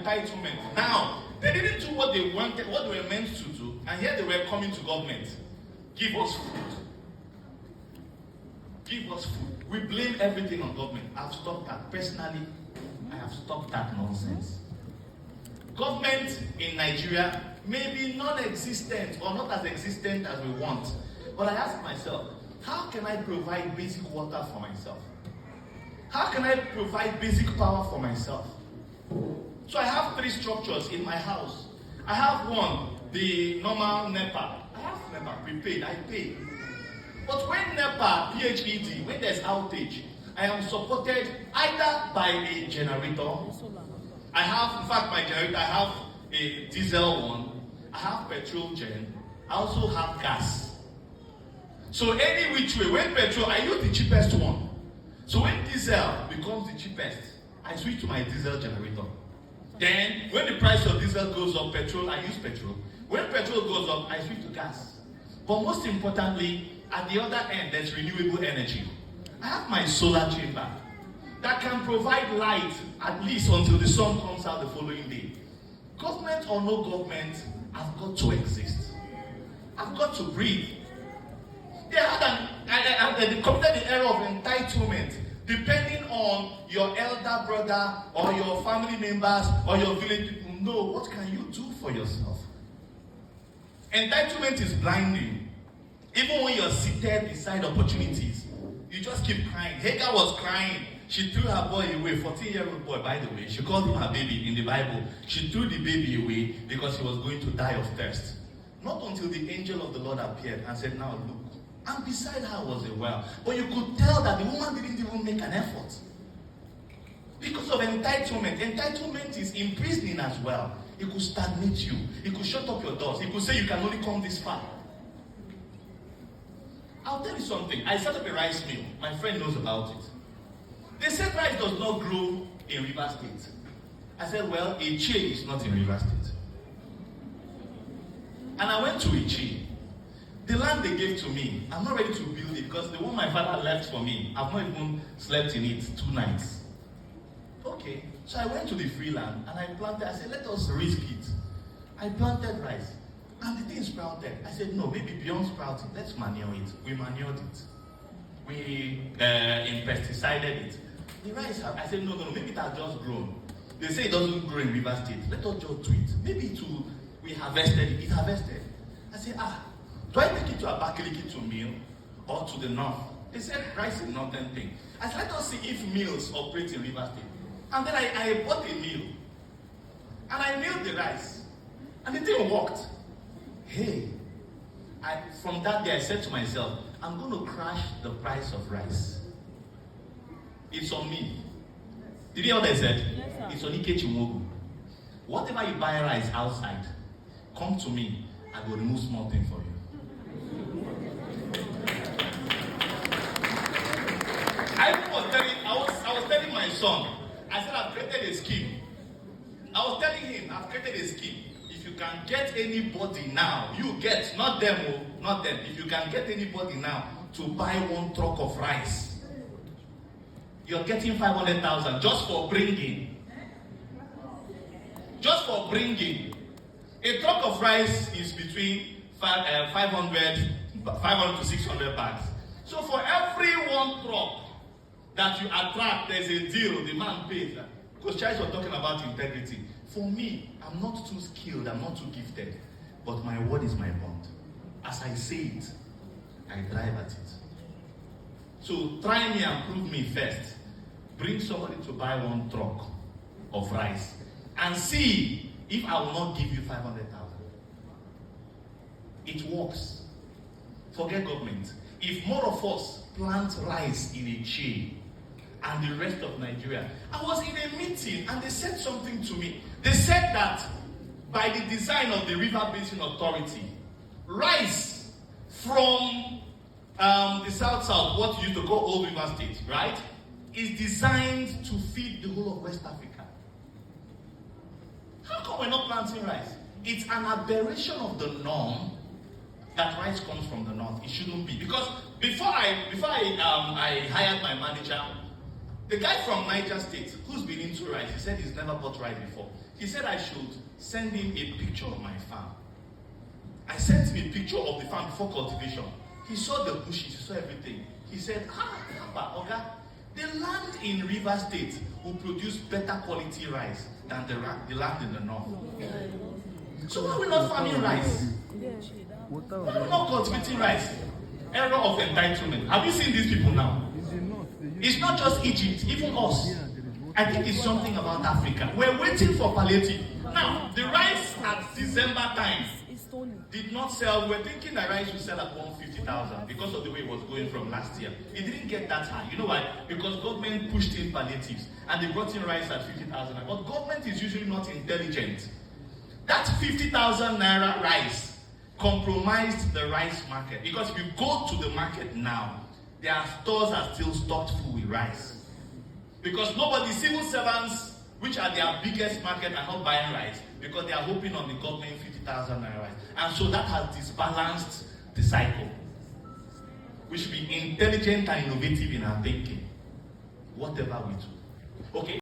entitlement. Now, they didn't do what they wanted, what they were meant to do, and here they were coming to government. Give us food. Give us food. We blame everything on government. I've stopped that. Personally, I have stopped that nonsense. Government in Nigeria may be non-existent or not as existent as we want. But I ask myself, how can I provide basic water for myself? How can I provide basic power for myself? So I have 3 structures in my house. I have one, the normal NEPA. I have NEPA prepaid, I pay. But when NEPA, PHED, when there's outage, I am supported either by a generator. I have, in fact, my generator, I have a diesel one. I have petrol gen. I also have gas. So any which way, when petrol, I use the cheapest one. So when diesel becomes the cheapest, I switch to my diesel generator. Then, when the price of diesel goes up, petrol, I use petrol. When petrol goes up, I switch to gas. But most importantly, at the other end, there's renewable energy. I have my solar chamber that can provide light at least until the sun comes out the following day. Government or no government, I've got to exist. I've got to breathe. They committed the error of entitlement, depending on your elder brother or your family members or your village people. No, what can you do for yourself? Entitlement is blinding. Even when you're seated beside opportunities, you just keep crying. Hagar was crying. She threw her boy away, 14-year-old boy, by the way. She called him her baby in the Bible. She threw the baby away because he was going to die of thirst. Not until the angel of the Lord appeared and said, now look. And beside her was a well. But you could tell that the woman didn't even make an effort. Because of entitlement. Entitlement is imprisoning as well. It could stagnate you. It could shut up your doors. It could say you can only come this far. I'll tell you something. I set up a rice mill. My friend knows about it. They said rice does not grow in River State. I said, well, Ichi is not in River State. And I went to Ichi. The land they gave to me, I'm not ready to build it because the one my father left for me, I've not even slept in it 2 nights. Okay, so I went to the free land and I planted. I said, let us risk it. I planted rice and the thing sprouted. I said, no, maybe beyond sprouting, let's manure it. We manured it. We pesticided it. The rice, I said, no, maybe it has just grown. They say it doesn't grow in River State. Let us just do it. Maybe we harvested it. It harvested. I said, do I take it to Abakaliki to mill or to the north? They said rice is northern thing. I said, let us see if mills operate in River State. And then I bought a mill. And I milled the rice. And the thing worked. Hey, from that day I said to myself, I'm going to crash the price of rice. It's on me. Did you hear what I said? Yes, sir. It's on Ike Chimogu. Whatever you buy rice outside, come to me. I will remove small thing for you. I was telling my son, I said I've created a scheme. I was telling him I've created a scheme. If you can get anybody now, you get, not them, not them. If you can get anybody now to buy 1 truck of rice, you're getting 500,000 just for bringing. Just for bringing. A truck of rice is between 500 to 600 bags. So for every 1 truck that you attract, there's a deal, the man pays. Because Charles was talking about integrity. For me, I'm not too skilled, I'm not too gifted, but my word is my bond. As I say it, I drive at it. So try me and prove me first. Bring somebody to buy 1 truck of rice and see if I will not give you 500,000. It works. Forget government. If more of us plant rice in a chain and the rest of Nigeria. I was in a meeting and they said something to me. They said that by the design of the River Basin Authority, rice from the south, what used to go Old River State, right, is designed to feed the whole of West Africa. How come we're not planting rice? It's an aberration of the norm that rice comes from the north. It shouldn't be. Because before I hired my manager, The guy from Niger State, who's been into rice, he said he's never bought rice before. He said I should send him a picture of my farm. I sent him a picture of the farm before cultivation. He saw the bushes, he saw everything. He said, Papa, Oga, the land in River State will produce better quality rice than the land in the north. So why are we not farming rice? Why are we not cultivating rice? Error of entitlement. Have you seen these people now? It's not just Egypt, even us. I think it's something about Africa. We're waiting for palliative. Now, the rice at December time did not sell. We're thinking the rice will sell at 150,000 because of the way it was going from last year. It didn't get that high. You know why? Because government pushed in palliatives and they brought in rice at 50,000. But government is usually not intelligent. That 50,000 naira rice compromised the rice market. Because if you go to the market now, their stores are still stocked full with rice. Because civil servants, which are their biggest market, are not buying rice because they are hoping on the government 50,000 naira rice. And so that has disbalanced the cycle. We should be intelligent and innovative in our thinking, whatever we do. Okay?